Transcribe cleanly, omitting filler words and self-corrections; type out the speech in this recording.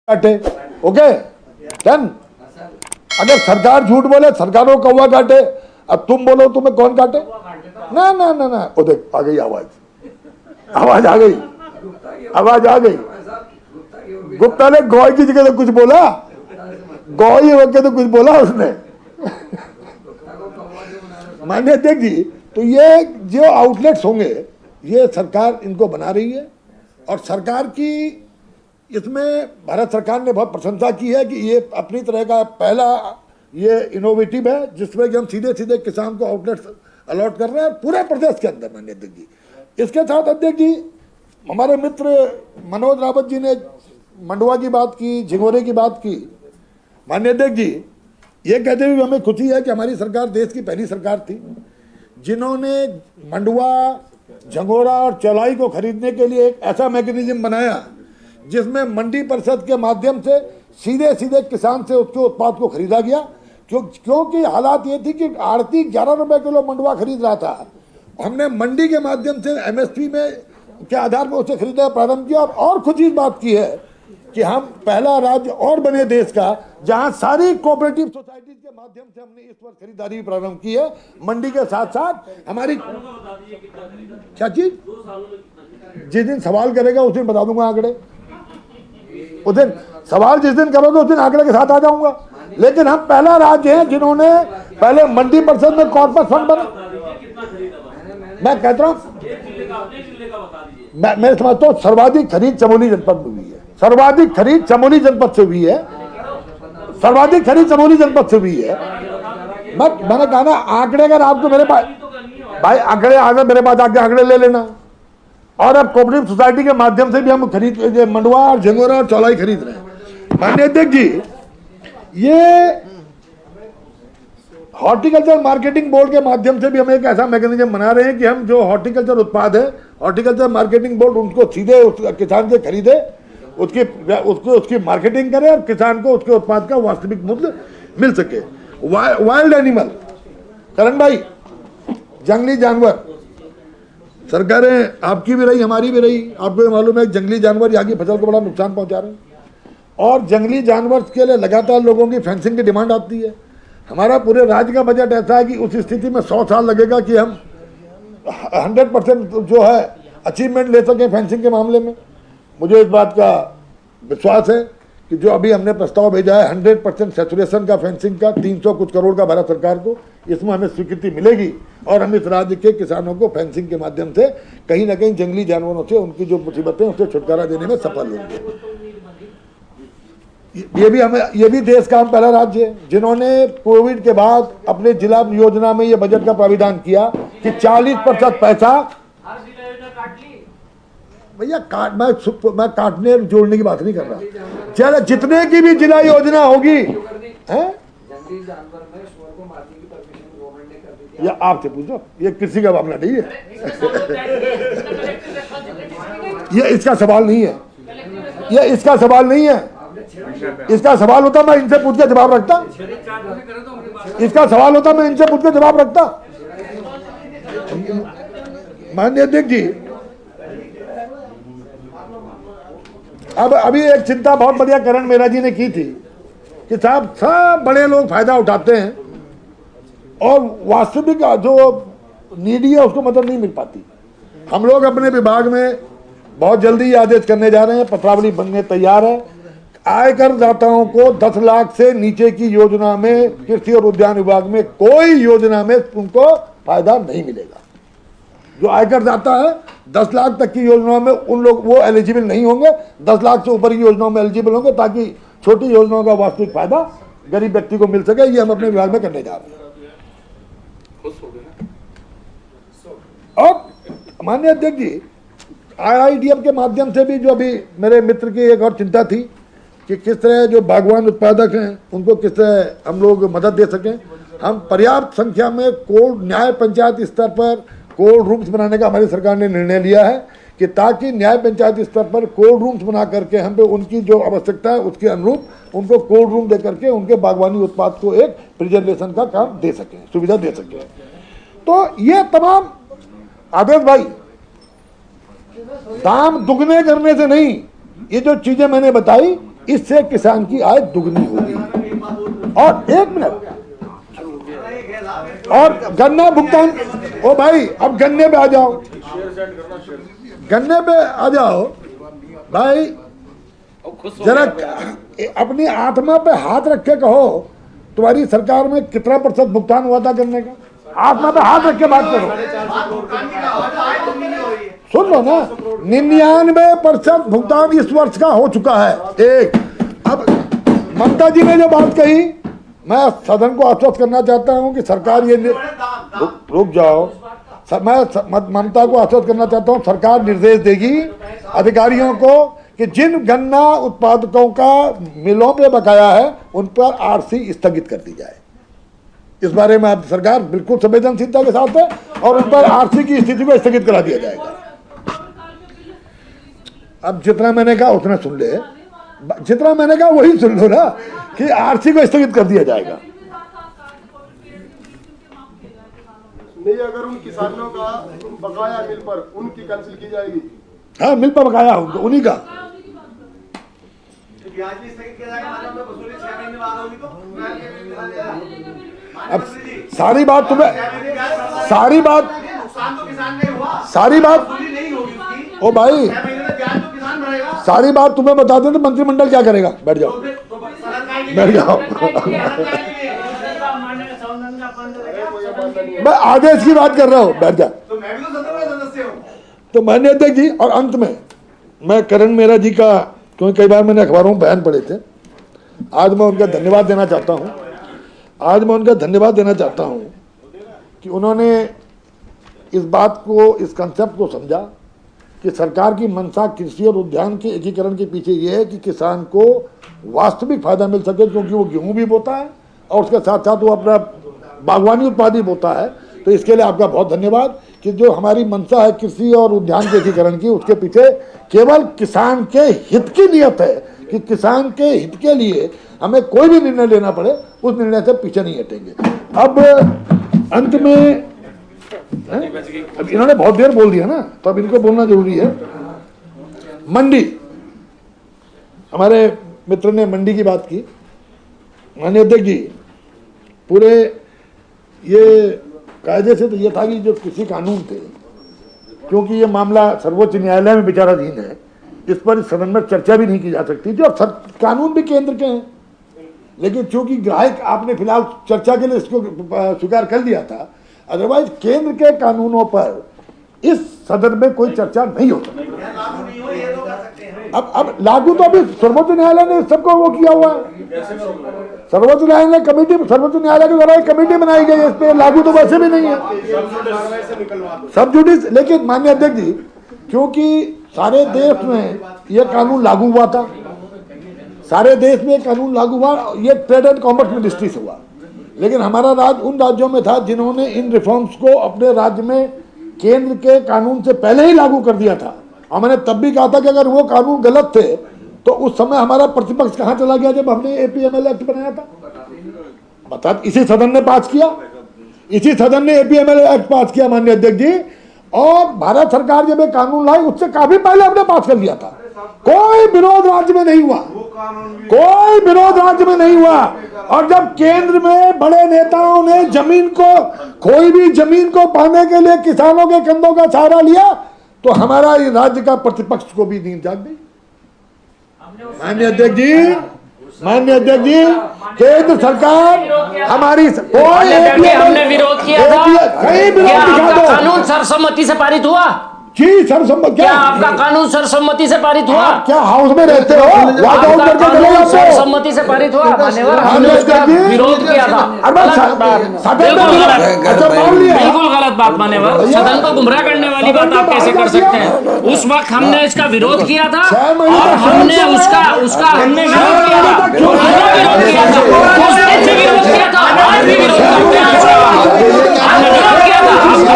काटे। Okay done. अगर सरकार झूठ बोले सरकार को कौवा काटे, अब तुम बोलो तुम्हें कौन काटे? ना ना ना ना, वो देख आ गई आवाज, आवाज आ गई, आवाज आ गई। गुप्ता ने गौई की जगह तो कुछ बोला, गौई होके तो कुछ बोला उसने। माननीय अध्यक्ष जी, तो ये जो आउटलेट्स होंगे ये सरकार इनको बना रही है और सरकार की इसमें भारत सरकार ने बहुत प्रशंसा की है कि ये अपनी तरह का पहला ये इनोवेटिव है जिसमें कि हम सीधे सीधे किसान को आउटलेट्स अलॉट कर रहे हैं पूरे प्रदेश के अंदर। माननीय अध्यक्ष जी, इसके साथ अध्यक्ष जी हमारे मित्र मनोज रावत जी ने मंडवा की बात की, झिंगोरे की बात की। माननीय अध्यक्ष जी, ये कहते हुए हमें खुशी है कि हमारी सरकार देश की पहली सरकार थी जिन्होंने मंडवा, झंगोरा और चौलाई को खरीदने के लिए एक ऐसा मैकेनिज्म बनाया जिसमें मंडी परिषद के माध्यम से सीधे सीधे किसान से उसके उत्पाद को खरीदा गया। क्योंकि हालात ये थी कि आड़ती 11 रुपए किलो मंडवा खरीद रहा था, हमने मंडी के माध्यम से एमएसपी में के आधार पर उसे खरीदना प्रारंभ किया। और खुशी इस बात की है कि हम पहला राज्य और बने देश का जहां सारी कोऑपरेटिव सोसाइटीज के माध्यम से हमने इस वर्ष खरीदारी प्रारंभ की है। मंडी के साथ साथ हमारी क्या चीज, जिस दिन सवाल करेगा उस दिन बता दूंगा आंकड़े, उस दिन सवाल जिस दिन करोगे उस दिन आंकड़े के साथ आ जाऊंगा। लेकिन हम पहला राज्य हैं जिन्होंने पहले मंडी परिषद में कॉर्पोरेट फंड बना। मैं कहता हूं, मैं समझता हूं सर्वाधिक खरीद चमोली जनपद में हुई है, सर्वाधिक खरीद चमोली जनपद से हुई है, सर्वाधिक खरीद चमोली जनपद से हुई है। मैंने कहा ना आंकड़े अगर आपको मेरे पास भाई आंकड़े आ गए मेरे पास आके आंकड़े ले लेना। और अब कोऑपरेटिव सोसाइटी के माध्यम से भी हम खरीद मंडवा और झंगोरा और चौलाई खरीद रहे हैं। माननीय अध्यक्ष जी, ये हॉर्टिकल्चर मार्केटिंग बोर्ड के माध्यम से भी हम एक ऐसा मैकेनिज्म बना रहे हैं कि हम जो हॉर्टिकल्चर उत्पाद है, हॉर्टिकल्चर मार्केटिंग बोर्ड उनको सीधे किसान से खरीदे, उसकी मार्केटिंग करे और किसान को उसके उत्पाद का वास्तविक मूल्य मिल सके। वाइल्ड एनिमल, करण भाई, जंगली जानवर, सरकारें आपकी भी रही हमारी भी रही, आपको मालूम है जंगली जानवर यहाँ की फसल को बड़ा नुकसान पहुंचा रहे हैं और जंगली जानवर के लिए लगातार लोगों की फेंसिंग की डिमांड आती है। हमारा पूरे राज्य का बजट ऐसा है कि उस स्थिति में 100 साल लगेगा कि हम 100% जो है अचीवमेंट ले सकें फेंसिंग के मामले में। मुझे इस बात का विश्वास है कि जो अभी हमने प्रस्ताव भेजा है 100% सैचुरेशन का फेंसिंग का 300 कुछ करोड़ का भारत सरकार को, इसमें हमें स्वीकृति मिलेगी और हम इस राज्य के किसानों को फेंसिंग के माध्यम से कहीं ना कहीं जंगली जानवरों से उनकी जो मुसीबतें उससे छुटकारा देने में सफल होंगे। ये भी देश का हम पहला राज्य है जिन्होंने कोविड के बाद अपने जिला योजना में ये बजट का प्राविधान किया कि 40% पैसा भैया मैं काटने जोड़ने की बात नहीं कर रहा, चलो जितने की भी जिला योजना होगी हैं, या आपसे पूछो, ये किसी का मामला नहीं है। ये इसका सवाल नहीं है, ये इसका सवाल नहीं है। इसका सवाल होता मैं इनसे पूछ के जवाब रखता, इसका सवाल होता मैं इनसे पूछ के जवाब रखता। माननीय अध्यक्ष जी, अब अभी एक चिंता बहुत बढ़िया करण मेहरा जी ने की थी कि साहब सब बड़े लोग फायदा उठाते हैं और वास्तविक जो नीडी है उसको मदद नहीं मिल पाती। हम लोग अपने विभाग में बहुत जल्दी आदेश करने जा रहे हैं, पत्रावली बनने तैयार है। आयकर दाताओं को 10 लाख से नीचे की योजना में, कृषि और उद्यान विभाग में कोई योजना में उनको फायदा नहीं मिलेगा। जो आयकर दाता है 10 लाख तक की योजनाओं में उन लोग वो एलिजिबल नहीं होंगे, 10 लाख से ऊपर की योजनाओं में एलिजिबल होंगे ताकि छोटी योजनाओं का वास्तविक फायदा गरीब व्यक्ति को मिल सके। ये हम अपने विभाग में करने जा रहे हैं। और माननीय अध्यक्ष जी, IIDF के माध्यम से भी जो अभी मेरे मित्र की एक और चिंता थी कि किस तरह जो बागवान उत्पादक हैं उनको किस तरह हम लोग मदद दे सकें। हम पर्याप्त संख्या में कोल्ड न्याय पंचायत स्तर पर कोल्ड रूम्स बनाने का हमारी सरकार ने निर्णय लिया है कि ताकि न्याय पंचायत स्तर पर कोल्ड रूम्स बना करके हम पे उनकी जो आवश्यकता है उसके अनुरूप उनको कोल्ड रूम दे करके उनके बागवानी उत्पाद को एक प्रिजर्वेशन का काम दे सकें, सुविधा दे सकें। तो ये तमाम आदेश भाई दाम दुगने करने से नहीं, ये जो चीजें मैंने बताई इससे किसान की आय दुगनी होगी। और एक मिनट, और गन्ना भुगतान, ओ भाई अब गन्ने पे आ जाओ, गन्ने पे आ जाओ भाई, जरा अपनी आत्मा पे हाथ रख के कहो तुम्हारी सरकार में कितना % भुगतान हुआ था गन्ने का? आत्मा पे हाथ रख के बात करो, सुन लो ना। 99% भुगतान इस वर्ष का हो चुका है। एक, अब ममता जी ने जो बात कही, मैं सदन को आश्वस्त करना चाहता हूं कि सरकार ये रुक जाओ, मैं ममता को आश्वस्त करना चाहता हूं, सरकार निर्देश देगी अधिकारियों को कि जिन गन्ना उत्पादकों का मिलों पे बकाया है उन पर आरसी स्थगित कर दी जाए। इस बारे में आप सरकार बिल्कुल संवेदनशीलता के साथ है और उन पर आरसी की स्थिति को स्थगित करा दिया जाएगा। अब जितना मैंने कहा उतना सुन ले, जितना मैंने कहा वही सुन लो ना कि आरसी को स्थगित कर दिया जाएगा। नहीं, अगर उन किसानों का बकाया मिल पर उनकी कैंसिल की जाएगी। हाँ, मिल पर बकाया उन्हीं का। अब सारी बात तुम्हें, सारी बात ओ भाई, सारी बात तुम्हें बता दें तो मंत्रिमंडल क्या करेगा? बैठ जाओ, बैठ जाओ। मैं आदेश की बात कर रहा हूँ, बैठ जा। तो माननीय अध्यक्ष जी, और अंत में मैं करण मेहरा जी का, क्योंकि कई बार मैंने अखबारों में बयान पढ़े थे, आज मैं उनका धन्यवाद देना चाहता हूँ। आज मैं उनका धन्यवाद देना चाहता हूँ कि उन्होंने इस बात को, इस कंसेप्ट को समझा कि सरकार की मंशा कृषि और उद्यान के एकीकरण के पीछे ये है कि किसान को वास्तविक फायदा मिल सके, क्योंकि वो गेहूं भी बोता है और उसके साथ साथ वो अपना बागवानी उत्पाद भी बोता है। तो इसके लिए आपका बहुत धन्यवाद कि जो हमारी मंशा है कृषि और उद्यान के एकीकरण की, उसके पीछे केवल किसान के हित की नियत है कि किसान के हित के लिए हमें कोई भी निर्णय लेना पड़े, उस निर्णय से पीछे नहीं हटेंगे। अब अंत में, अब इन्होंने बहुत देर बोल दिया ना, तो अब इनको बोलना जरूरी है। मंडी, हमारे मित्र ने मंडी की बात की। माननीय अध्यक्ष जी, पूरे ये कायदे से तो ये था कि जो कृषि कानून थे, क्योंकि ये मामला सर्वोच्च न्यायालय में विचाराधीन है, इस पर सदन में चर्चा भी नहीं की जा सकती थी और कानून भी केंद्र के हैं, लेकिन चूंकि ग्राहक आपने फिलहाल चर्चा के लिए इसको स्वीकार कर लिया था, अदरवाइज केंद्र के कानूनों पर इस सदन में कोई चर्चा नहीं हो सकती। अब लागू तो अभी सर्वोच्च न्यायालय ने सबको वो किया हुआ है, सर्वोच्च न्यायालय ने कमेटी, सर्वोच्च न्यायालय के द्वारा एक कमेटी बनाई गई है, इस पे लागू तो वैसे भी नहीं है, सब जुडिस। लेकिन माननीय अध्यक्ष जी, क्योंकि सारे देश में ये कानून लागू हुआ था, सारे देश में कानून लागू हुआ, ये ट्रेड एंड कॉमर्स मिनिस्ट्री से हुआ, लेकिन हमारा राज्य उन राज्यों में था जिन्होंने इन रिफॉर्म्स को अपने राज्य में केंद्र के कानून से पहले ही लागू कर दिया था। और मैंने तब भी कहा था कि अगर वो कानून गलत थे तो उस समय हमारा प्रतिपक्ष कहां चला गया जब हमने एपीएमएल एक्ट बनाया था? बता, इसी सदन ने पास किया, इसी सदन ने एपीएमएल एक्ट पास किया माननीय अध्यक्ष जी, और भारत सरकार जब ये कानून लाई उससे काफी पहले हमने पास कर लिया था। कोई विरोध राज्य में नहीं हुआ, कोई विरोध राज्य में नहीं हुआ। और जब केंद्र में बड़े नेताओं ने जमीन को, कोई भी जमीन को पाने के लिए किसानों के कंधों का सहारा लिया, तो हमारा राज्य का प्रतिपक्ष को भी नींद जाग गई। माननीय अध्यक्ष जी, माननीय अध्यक्ष जी, केंद्र सरकार हमारी, हमने विरोध किया था, कहीं विरोध दिखा दो। कानून सर्वसम्मति से पारित हुआ जी, सर्वसम्मति, क्या आपका कानून सर्वसम्मति से पारित हुआ? क्या हाउस में रहते हो? सर्वसम्मति से पारित हुआ मान्यवर, हमने उसका विरोध किया था। बिल्कुल गलत बात मान्यवर, सदन को गुमराह करने वाली बात आप कैसे कर सकते हैं? उस वक्त हमने इसका विरोध किया था और हमने उसका हमने विरोध किया था, विरोध किया था, उस दिन भी विरोध किया था, आज भी विरोध करते हैं, हमने विरोध किया था।